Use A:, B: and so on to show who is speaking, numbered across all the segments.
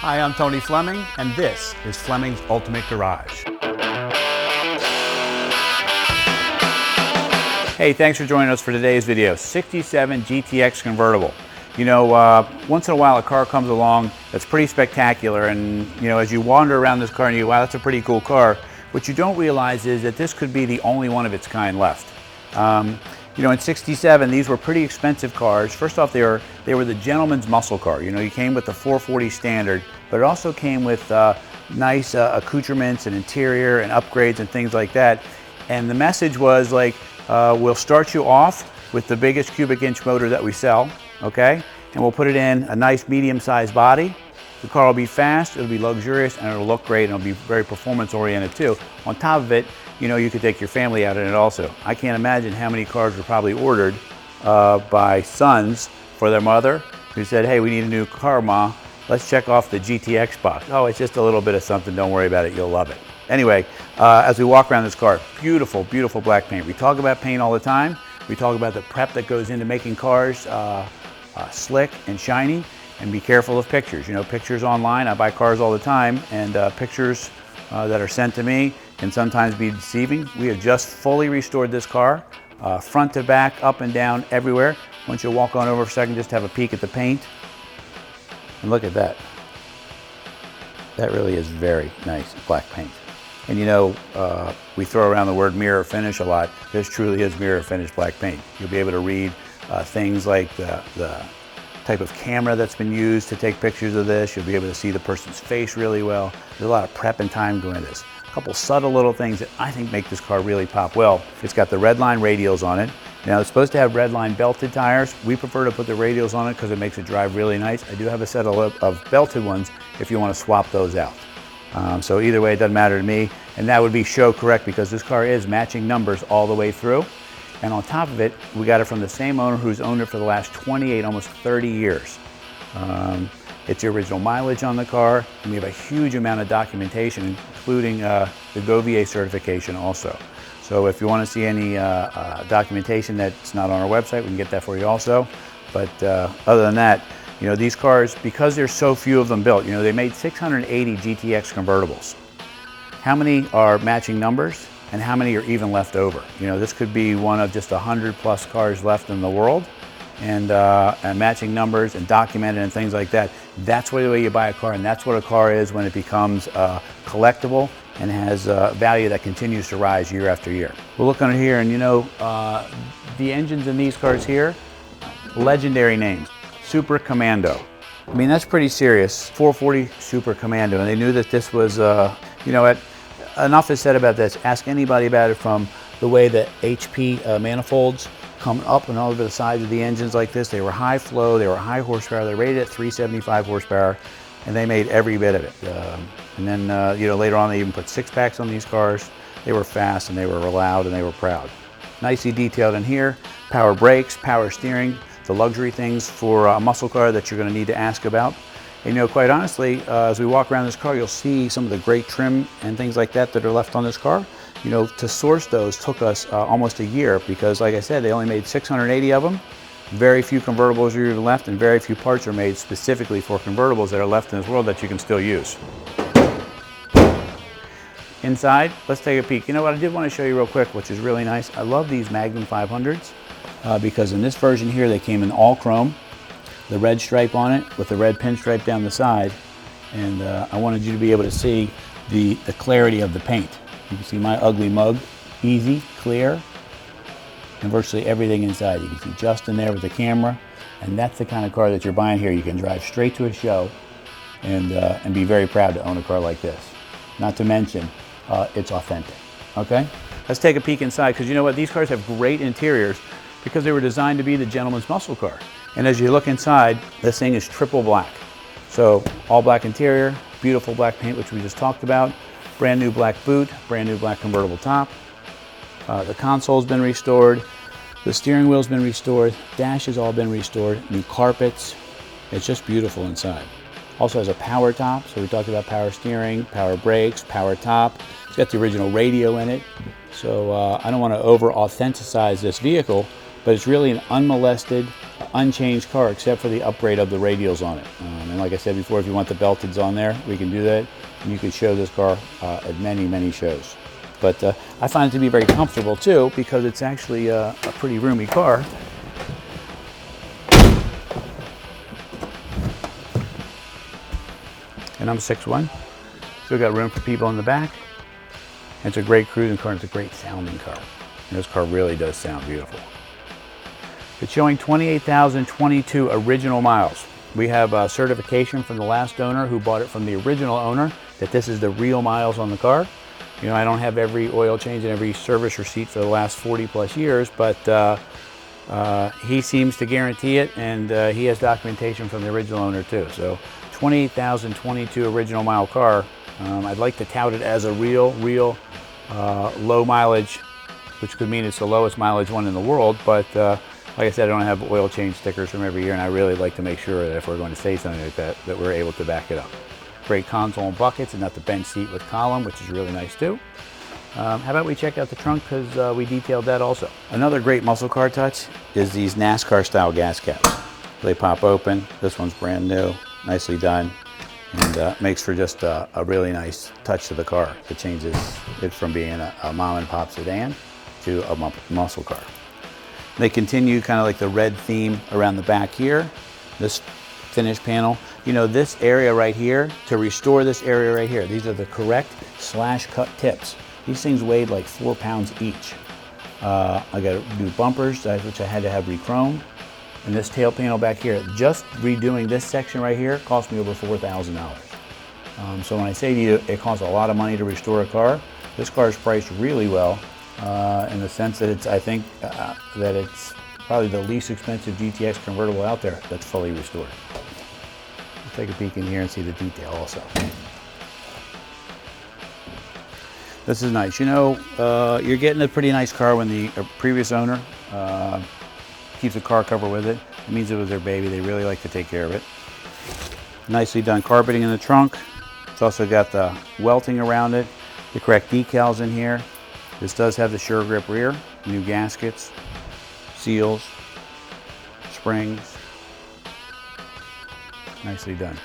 A: Hi, I'm Tony Fleming, and this is Fleming's Ultimate Garage. Hey, thanks for joining us for today's video. 67 GTX Convertible. You know, once in a while a car comes along that's pretty spectacular, and you know, as you wander around this car and you go, wow, that's a pretty cool car. What you don't realize is that this could be the only one of its kind left. You know, in '67, these were pretty expensive cars. First off, they were the gentleman's muscle car. You know, you came with the 440 standard, but it also came with nice accoutrements and interior and upgrades and things like that. And the message was like, we'll start you off with the biggest cubic inch motor that we sell, okay? And we'll put it in a nice medium-sized body. The car will be fast, it'll be luxurious, and it'll look great, and it'll be very performance-oriented too. On top of it, you know, you could take your family out in it also. I can't imagine how many cars were probably ordered by sons for their mother who said, hey, we need a new car, Ma. Let's check off the GTX box. Oh, it's just a little bit of something, don't worry about it, you'll love it. Anyway, as we walk around this car, beautiful, beautiful black paint. We talk about paint all the time. We talk about the prep that goes into making cars slick and shiny. And be careful of pictures. You know, pictures online, I buy cars all the time, and pictures that are sent to me can sometimes be deceiving. We have just fully restored this car, front to back, up and down, everywhere. Once you walk on over for a second, just have a peek at the paint. And look at that. That really is very nice black paint. And you know, we throw around the word mirror finish a lot. This truly is mirror finish black paint. You'll be able to read things like the type of camera that's been used to take pictures of this. You'll be able to see the person's face really well. There's a lot of prep and time going into this. A couple subtle little things that I think make this car really pop well. It's got the redline radials on it. Now it's supposed to have redline belted tires. We prefer to put the radials on it because it makes it drive really nice. I do have a set of belted ones if you want to swap those out. So either way, it doesn't matter to me. And that would be show correct because this car is matching numbers all the way through. And on top of it, we got it from the same owner who's owned it for the last 28, almost 30 years. It's the original mileage on the car, and we have a huge amount of documentation, including the Govier certification also. So if you want to see any documentation that's not on our website, we can get that for you also. But other than that, you know, these cars, because there's so few of them built, you know, they made 680 GTX convertibles. How many are matching numbers? And how many are even left over? You know, this could be one of just 100+ cars left in the world, and matching numbers and documented and things like that. That's the way you buy a car, and that's what a car is when it becomes collectible and has value that continues to rise year after year. We'll look under here, and you know, the engines in these cars here, legendary names. Supercommando. I mean, that's pretty serious. 440 Supercommando, and they knew that this was, you know, enough is said about this. Ask anybody about it, from the way that HP manifolds come up and over the sides of the engines like this. They were high flow, they were high horsepower, they're rated at 375 horsepower, and they made every bit of it. And then, you know, later on they even put 6-packs on these cars. They were fast and they were loud and they were proud. Nicely detailed in here. Power brakes, power steering, the luxury things for a muscle car that you're going to need to ask about. And, you know, quite honestly, as we walk around this car, you'll see some of the great trim and things like that that are left on this car. You know, to source those took us almost a year because, like I said, they only made 680 of them. Very few convertibles are even left, and very few parts are made specifically for convertibles that are left in this world that you can still use. Inside, let's take a peek. You know what I did want to show you real quick, which is really nice. I love these Magnum 500s because in this version here, they came in all chrome. The red stripe on it with the red pinstripe down the side, and I wanted you to be able to see the clarity of the paint. You can see my ugly mug, easy, clear, and virtually everything inside. You can see Justin there with the camera, and that's the kind of car that you're buying here. You can drive straight to a show and be very proud to own a car like this. Not to mention, it's authentic, okay? Let's take a peek inside, because you know what? These cars have great interiors because they were designed to be the gentleman's muscle car. And as you look inside, this thing is triple black. So all black interior, beautiful black paint, which we just talked about, brand new black boot, brand new black convertible top. The console's been restored, the steering wheel's been restored, dash has all been restored, new carpets. It's just beautiful inside. Also has a power top, so we talked about power steering, power brakes, power top. It's got the original radio in it. So I don't want to over-authenticize this vehicle, but it's really an unmolested, unchanged car except for the upgrade of the radials on it. And like I said before, if you want the belteds on there, we can do that. And you can show this car at many, many shows. But I find it to be very comfortable too, because it's actually a pretty roomy car. And I'm 6'1", so we got room for people in the back. And it's a great cruising car, and it's a great sounding car. And this car really does sound beautiful. It's showing 28,022 original miles. We have certification from the last owner who bought it from the original owner that this is the real miles on the car. You know, I don't have every oil change and every service receipt for the last 40 plus years, but he seems to guarantee it, and he has documentation from the original owner too. So 28,022 original mile car. I'd like to tout it as a real low mileage, which could mean it's the lowest mileage one in the world, but like I said, I don't have oil change stickers from every year, and I really like to make sure that if we're going to say something like that, that we're able to back it up. Great console and buckets, and not the bench seat with column, which is really nice too. How about we check out the trunk, because we detailed that also. Another great muscle car touch is these NASCAR style gas caps. They pop open. This one's brand new, nicely done, and makes for just a really nice touch to the car. It changes it from being a mom and pop sedan to a muscle car. They continue kind of like the red theme around the back here. This finish panel, you know, this area right here, to restore this area right here, these are the correct slash cut tips. These things weighed like 4 pounds each. I got to do bumpers, which I had to have re-chromed. And this tail panel back here, just redoing this section right here cost me over $4,000. So when I say to you, it costs a lot of money to restore a car, this car is priced really well. In the sense that it's, I think that it's probably the least expensive GTX convertible out there that's fully restored. Let's take a peek in here and see the detail also. This is nice. You know, you're getting a pretty nice car when the previous owner keeps a car cover with it. It means it was their baby. They really like to take care of it. Nicely done carpeting in the trunk. It's also got the welting around it, the correct decals in here. This does have the Sure Grip rear, new gaskets, seals, springs. Nicely done.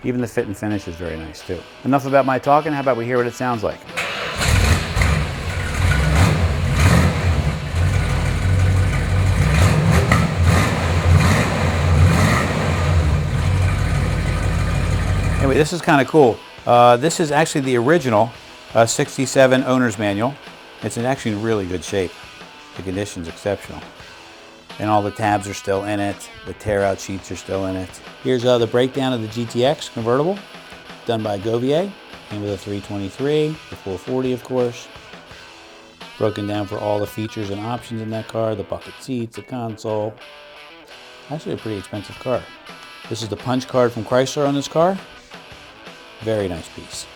A: Even the fit and finish is very nice too. Enough about my talking, how about we hear what it sounds like? Anyway, this is kind of cool. This is actually the original 67 owner's manual. It's in actually really good shape. The condition's exceptional. And all the tabs are still in it. The tear out sheets are still in it. Here's the breakdown of the GTX convertible, done by Govier. Came with a 323, the 440 of course. Broken down for all the features and options in that car, the bucket seats, the console. Actually a pretty expensive car. This is the punch card from Chrysler on this car. Very nice piece.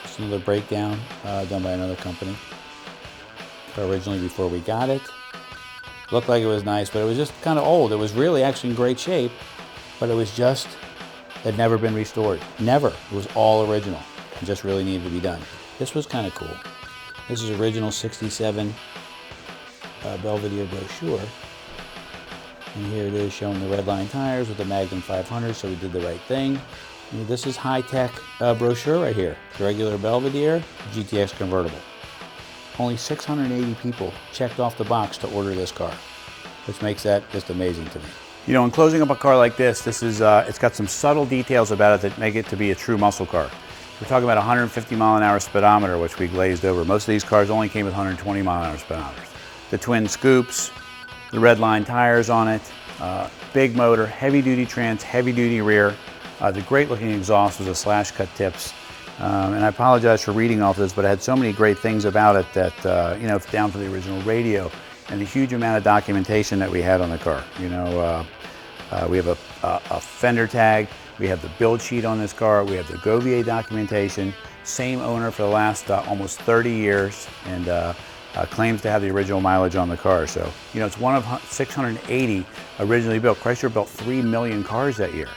A: Just another breakdown done by another company. Originally before we got it. Looked like it was nice, but it was just kind of old. It was really actually in great shape, but it was just, had never been restored. Never. It was all original. It just really needed to be done. This was kind of cool. This is original 67 Belvedere brochure. And here it is showing the redline tires with the Magnum 500, so we did the right thing. And this is high-tech brochure right here. The regular Belvedere, GTX convertible. Only 680 people checked off the box to order this car, which makes that just amazing to me. You know, in closing up a car like this is it's got some subtle details about it that make it to be a true muscle car. We're talking about 150 mile an hour speedometer, which we glazed over. Most of these cars only came with 120 mile an hour speedometers. The twin scoops, the redline tires on it, big motor, heavy duty trans, heavy duty rear. The great looking exhaust was a slash cut tips. And I apologize for reading all this, but I had so many great things about it that, you know, it's down to the original radio and the huge amount of documentation that we had on the car. You know, we have a fender tag, we have the build sheet on this car, we have the Govier documentation, same owner for the last almost 30 years, and claims to have the original mileage on the car. So, you know, it's one of 680 originally built. Chrysler built 3 million cars that year.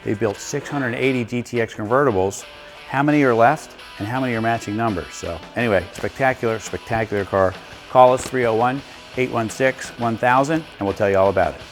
A: They built 680 GTX convertibles. How many are left and how many are matching numbers? So anyway, spectacular, spectacular car. Call us 301-816-1000 and we'll tell you all about it.